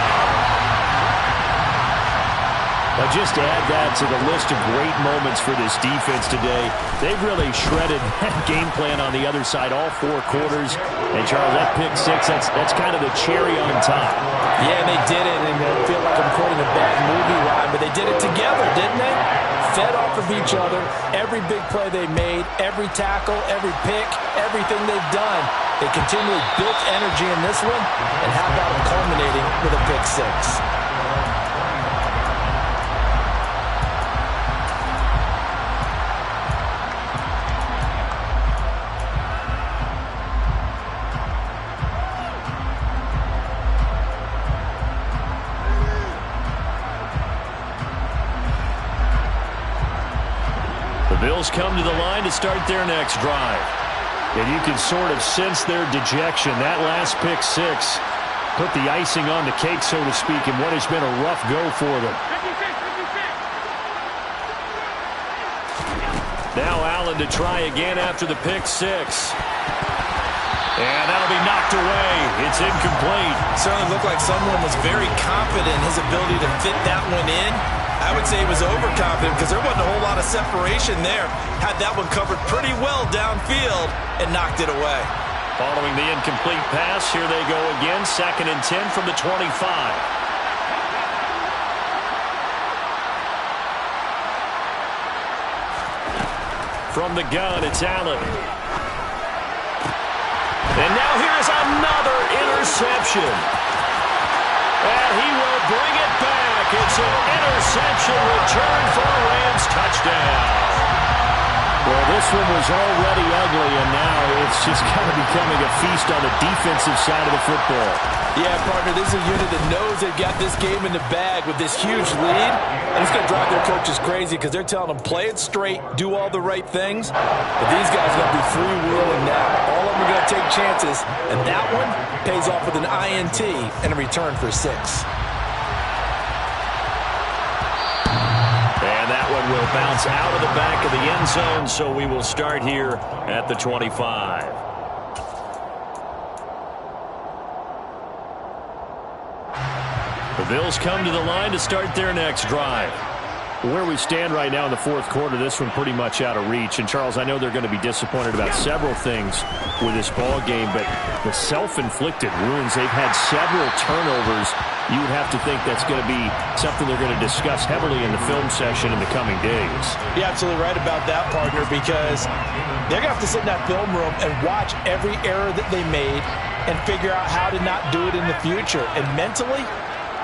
But just to add that to the list of great moments for this defense today, they've really shredded that game plan on the other side all 4 quarters. And, Charles, that pick 6, that's kind of the cherry on top. Yeah, they did it, and I feel like I'm quoting a bad movie line, but they did it together, didn't they? Fed off of each other, every big play they made, every tackle, every pick, everything they've done. They continually built energy in this one, and how about them culminating with a pick 6? Bills come to the line to start their next drive. And you can sort of sense their dejection. That last pick 6 put the icing on the cake, so to speak, in what has been a rough go for them. 56. Now Allen to try again after the pick 6. And that'll be knocked away. It's incomplete. Certainly looked like someone was very confident in his ability to fit that one in. I would say he was overconfident because there wasn't a whole lot of separation there. Had that one covered pretty well downfield and knocked it away. Following the incomplete pass, here they go again. 2nd and 10 from the 25. From the gun, it's Allen. And now here's another interception. And he will bring it back. It's an interception return for a Rams touchdown. Well, this one was already ugly, and now it's just kind of becoming a feast on the defensive side of the football. Yeah, partner, this is a unit that knows they've got this game in the bag with this huge lead, and it's going to drive their coaches crazy because they're telling them, play it straight, do all the right things, but these guys are going to be free-wheeling now. All of them are going to take chances, and that one pays off with an INT and a return for 6. One will bounce out of the back of the end zone, so we will start here at the 25. The Bills come to the line to start their next drive. Where we stand right now in the fourth quarter, this one pretty much out of reach. And, Charles, I know they're going to be disappointed about several things with this ball game, but the self-inflicted wounds, they've had several turnovers. You would have to think that's going to be something they're going to discuss heavily in the film session in the coming days. You're absolutely right about that, partner, because they're going to have to sit in that film room and watch every error that they made and figure out how to not do it in the future. And mentally,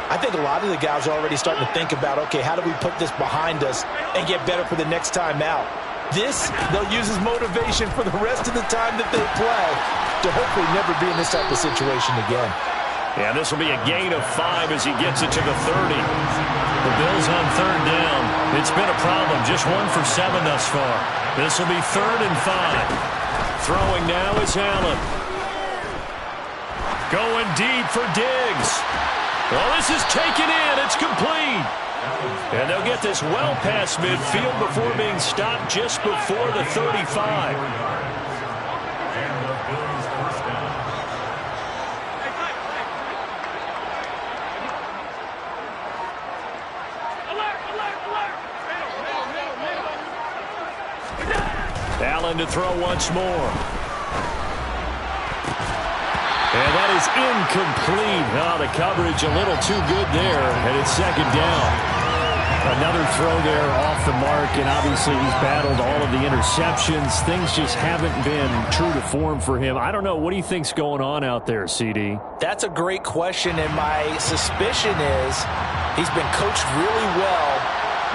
I think a lot of the guys are already starting to think about, okay, how do we put this behind us and get better for the next time out? This, they'll use as motivation for the rest of the time that they play to hopefully never be in this type of situation again. Yeah, this will be a gain of 5 as he gets it to the 30. The Bills on third down. It's been a problem. Just 1 for 7 thus far. This will be 3rd and 5. Throwing now is Allen. Going deep for Diggs. Well, this is taken in. It's complete. And they'll get this well past midfield before being stopped just before the 35. Allen to throw once more. And that is incomplete. Oh, the coverage a little too good there, and it's 2nd down. Another throw there off the mark, and obviously he's battled all of the interceptions. Things just haven't been true to form for him. I don't know. What do you think's going on out there, CD? That's a great question, and my suspicion is he's been coached really well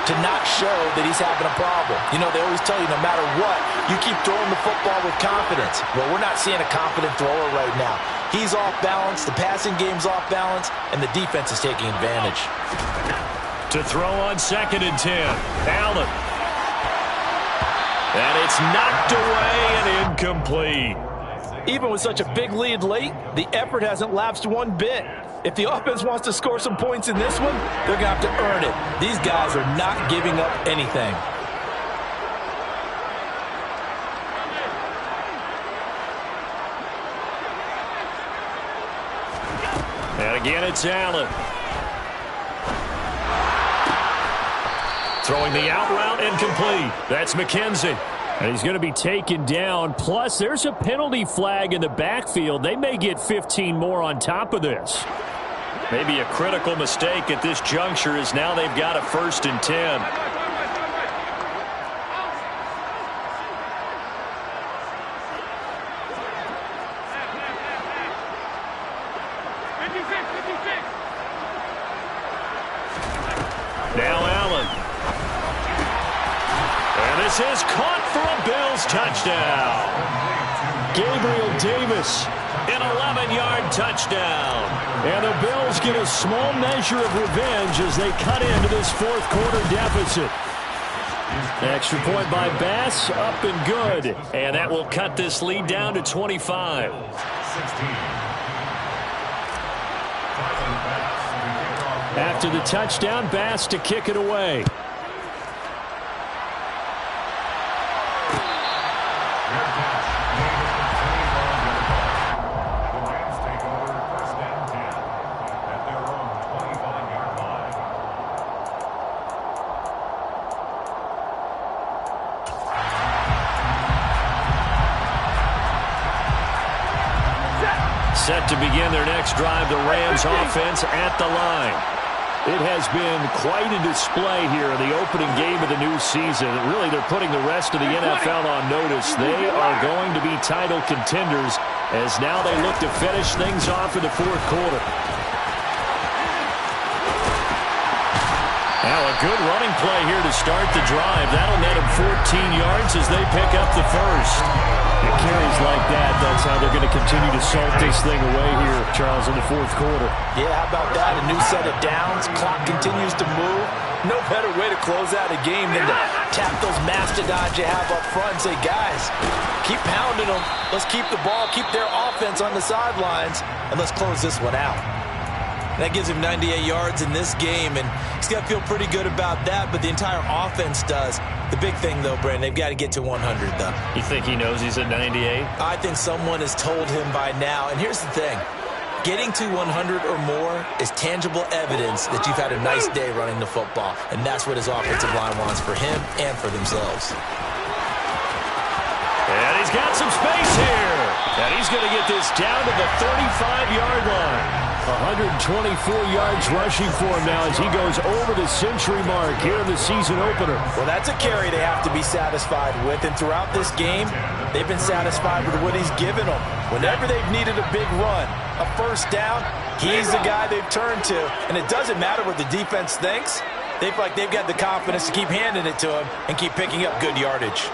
to not show that he's having a problem. You know, they always tell you no matter what, you keep throwing the football with confidence. Well, we're not seeing a confident thrower right now. He's off balance, the passing game's off balance, and the defense is taking advantage. To throw on 2nd and 10, Allen. And it's knocked away and incomplete. Even with such a big lead late, the effort hasn't lapsed one bit. If the offense wants to score some points in this one, they're going to have to earn it. These guys are not giving up anything. And again, it's Allen. Throwing the out route incomplete. That's McKenzie. And he's going to be taken down. Plus, there's a penalty flag in the backfield. They may get 15 more on top of this. Maybe a critical mistake at this juncture is now they've got a 1st and 10. Now Allen. And this is caught for a Bills touchdown. Gabriel Davis, an 11-yard touchdown. And the Bills get a small measure of revenge as they cut into this fourth quarter deficit. Extra point by Bass, up and good. And that will cut this lead down to 25. After the touchdown, Bass to kick it away. Set to begin their next drive, the Rams offense at the line. It has been quite a display here in the opening game of the new season. Really, they're putting the rest of the NFL on notice. They are going to be title contenders as now they look to finish things off in the fourth quarter. Now a good running play here to start the drive. That'll net them 14 yards as they pick up the first. It carries like that. That's how they're going to continue to salt this thing away here, Charles, in the fourth quarter. Yeah, how about that? A new set of downs. Clock continues to move. No better way to close out a game than to tap those mastodons you have up front and say, guys, keep pounding them. Let's keep the ball, keep their offense on the sidelines, and let's close this one out. That gives him 98 yards in this game, and he's got to feel pretty good about that, but the entire offense does. The big thing, though, Brandon, they've got to get to 100, though. You think he knows he's at 98? I think someone has told him by now, and here's the thing. Getting to 100 or more is tangible evidence that you've had a nice day running the football, and that's what his offensive line wants for him and for themselves. And he's got some space here. And he's going to get this down to the 35-yard line. 124 yards rushing for him now as he goes over the century mark here in the season opener. Well, that's a carry they have to be satisfied with, and throughout this game, they've been satisfied with what he's given them. Whenever they've needed a big run, a first down, he's the guy they've turned to, and it doesn't matter what the defense thinks. They feel like they've got the confidence to keep handing it to him and keep picking up good yardage.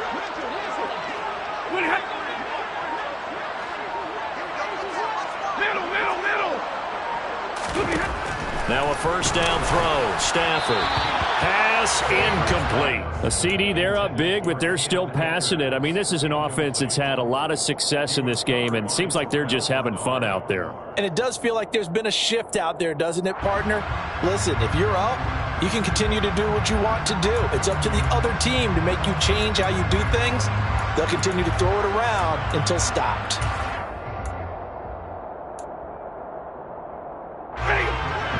Now a first down throw. Stafford. Pass incomplete. A CD, they're up big, but they're still passing it. I mean, this is an offense that's had a lot of success in this game, and it seems like they're just having fun out there. And it does feel like there's been a shift out there, doesn't it, partner? Listen, if you're up, you can continue to do what you want to do. It's up to the other team to make you change how you do things. They'll continue to throw it around until stopped.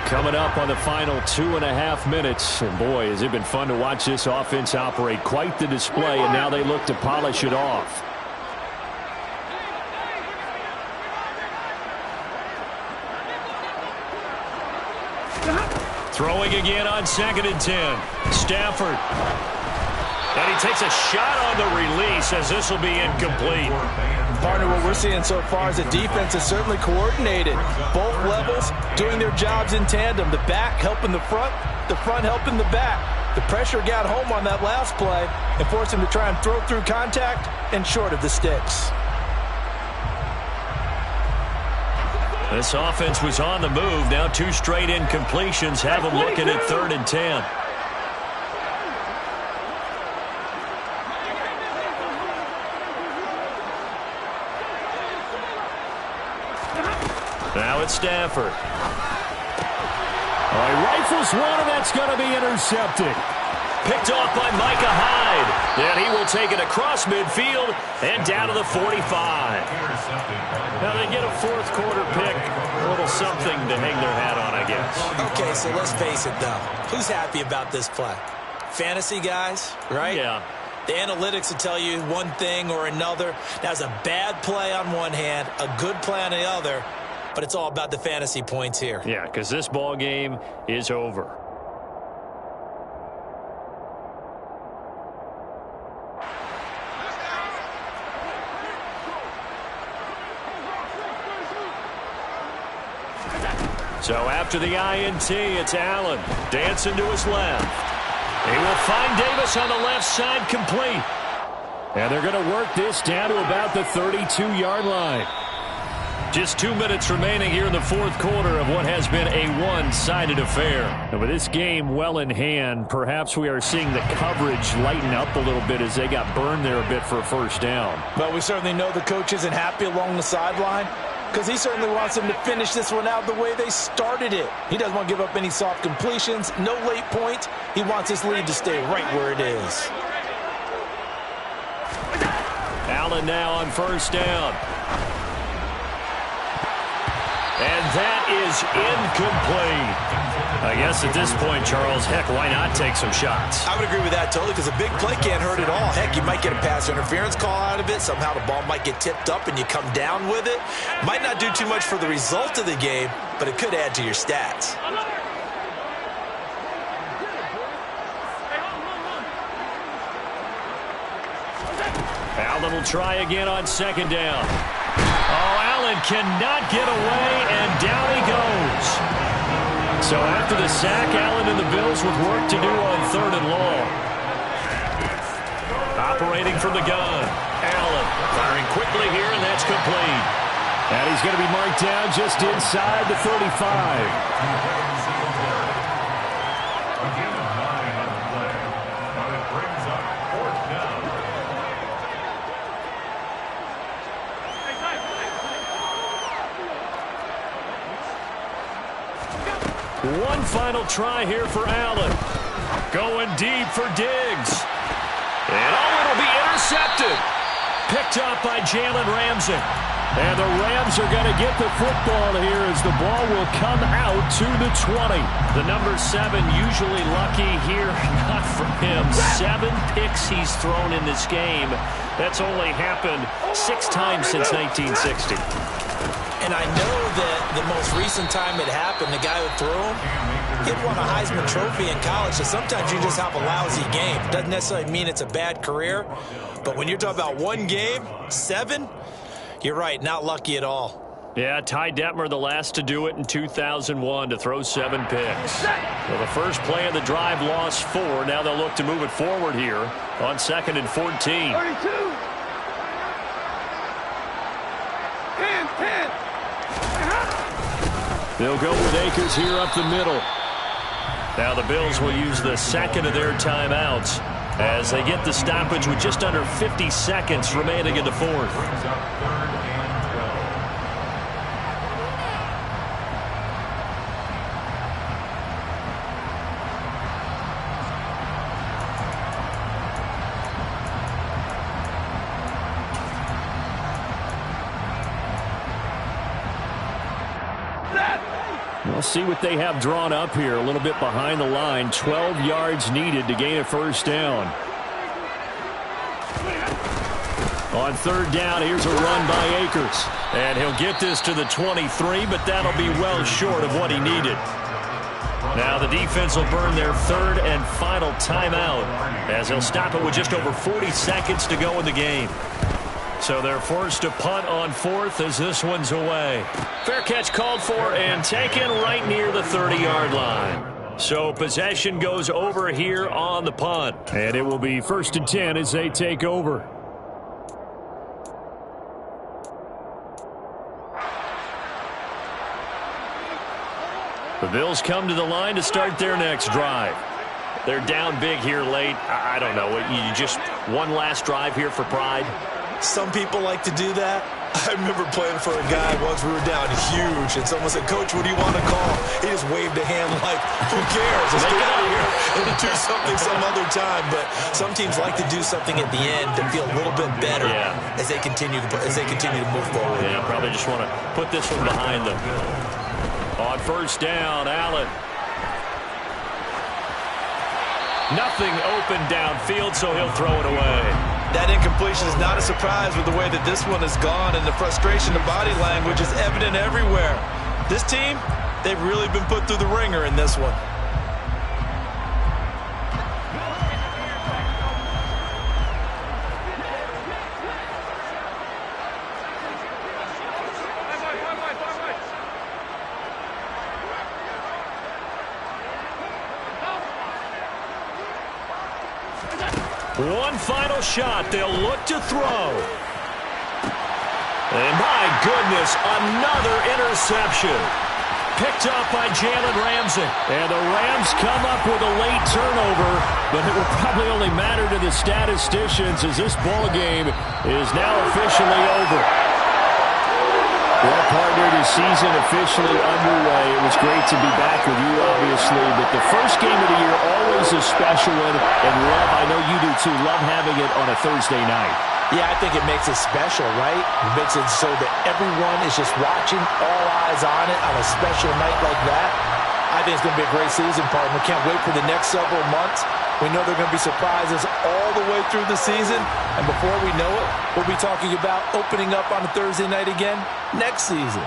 Coming up on the final 2.5 minutes. And boy, has it been fun to watch this offense operate. Quite the display, and now they look to polish it off. Throwing again on 2nd and 10. Stafford. And he takes a shot on the release as this will be incomplete. Partner, what we're seeing so far is the defense is certainly coordinated. Both levels doing their jobs in tandem. The back helping the front helping the back. The pressure got home on that last play and forced him to try and throw through contact and short of the sticks. This offense was on the move. Now 2 straight incompletions have them looking at 3rd and 10. Now it's Stafford. He rifles one, and that's going to be intercepted. Picked off by Micah Hyde. And he will take it across midfield and down to the 45. Now they get a fourth quarter pick. A little something to hang their hat on, I guess. Okay, so let's face it, though. Who's happy about this play? Fantasy guys, right? Yeah. The analytics will tell you one thing or another. That's a bad play on one hand, a good play on the other. But it's all about the fantasy points here. Yeah, because this ball game is over. So after the INT, it's Allen dancing to his left. He will find Davis on the left side complete. And they're going to work this down to about the 32-yard line. Just 2 minutes remaining here in the fourth quarter of what has been a one-sided affair. And with this game well in hand, perhaps we are seeing the coverage lighten up a little bit as they got burned there a bit for a first down. But we certainly know the coach isn't happy along the sideline because he certainly wants them to finish this one out the way they started it. He doesn't want to give up any soft completions, no late points. He wants his lead to stay right where it is. Allen now on first down. And that is incomplete. I guess at this point, Charles, heck, why not take some shots? I would agree with that totally because a big play can't hurt at all. Heck, you might get a pass interference call out of it. Somehow the ball might get tipped up and you come down with it. Might not do too much for the result of the game, but it could add to your stats. Allen will try again on second down. Oh, Allen cannot get away, and down he goes. So after the sack, Allen and the Bills with work to do on third and long. Operating from the gun. Allen firing quickly here, and that's complete. And he's going to be marked down just inside the 35. One final try here for Allen. Going deep for Diggs. And it'll be intercepted. Picked up by Jalen Ramsey. And the Rams are going to get the football here as the ball will come out to the 20. The number 7 usually lucky here. Not for him. 7 picks he's thrown in this game. That's only happened 6 times since 1960. And I know that the most recent time it happened, the guy who threw him, he won a Heisman Trophy in college, so sometimes you just have a lousy game. Doesn't necessarily mean it's a bad career, but when you're talking about one game, 7, you're right, not lucky at all. Yeah, Ty Detmer, the last to do it in 2001, to throw 7 picks. Well, the first play of the drive lost 4. Now they'll look to move it forward here on 2nd and 14. 32. 10. They'll go with Akers here up the middle. Now the Bills will use the second of their timeouts as they get the stoppage with just under 50 seconds remaining in the fourth. We'll see what they have drawn up here. A little bit behind the line. 12 yards needed to gain a first down. On third down, here's a run by Akers. And he'll get this to the 23, but that'll be well short of what he needed. Now the defense will burn their third and final timeout as they'll stop it with just over 40 seconds to go in the game. So they're forced to punt on fourth as this one's away. Fair catch called for and taken right near the 30-yard line. So possession goes over here on the punt. And it will be 1st and 10 as they take over. The Bills come to the line to start their next drive. They're down big here late. I don't know. You just one last drive here for pride? Some people like to do that. I remember playing for a guy once. We were down huge, and someone said, "Coach, what do you want to call?" He just waved a hand like, "Who cares? Let's get out of here and do something some other time." But some teams like to do something at the end to feel a little bit better as they continue to move forward. Yeah, probably just want to put this one behind them. On first down, Allen. Nothing open downfield, so he'll throw it away. That incompletion is not a surprise with the way that this one has gone, and the frustration, the body language is evident everywhere. This team, they've really been put through the ringer in this one. One final shot. They'll look to throw. And my goodness, another interception. Picked up by Jalen Ramsey. And the Rams come up with a late turnover, but it will probably only matter to the statisticians as this ball game is now officially over. Well, partner, the season officially underway. It was great to be back with you, obviously, but the first game of the year, always a special one. And, Rob, I know you do too, love having it on a Thursday night. Yeah, I think it makes it special, right? It makes it so that everyone is just watching, all eyes on it on a special night like that. I think it's going to be a great season, partner. Can't wait for the next several months. We know there are going to be surprises all the way through the season. And before we know it, we'll be talking about opening up on a Thursday night again next season.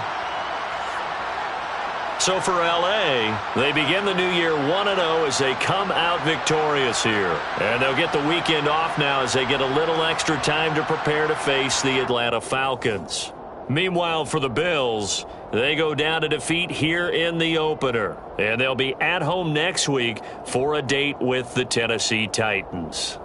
So for L.A., they begin the new year 1-0 as they come out victorious here. And they'll get the weekend off now as they get a little extra time to prepare to face the Atlanta Falcons. Meanwhile, for the Bills, they go down to defeat here in the opener. And they'll be at home next week for a date with the Tennessee Titans.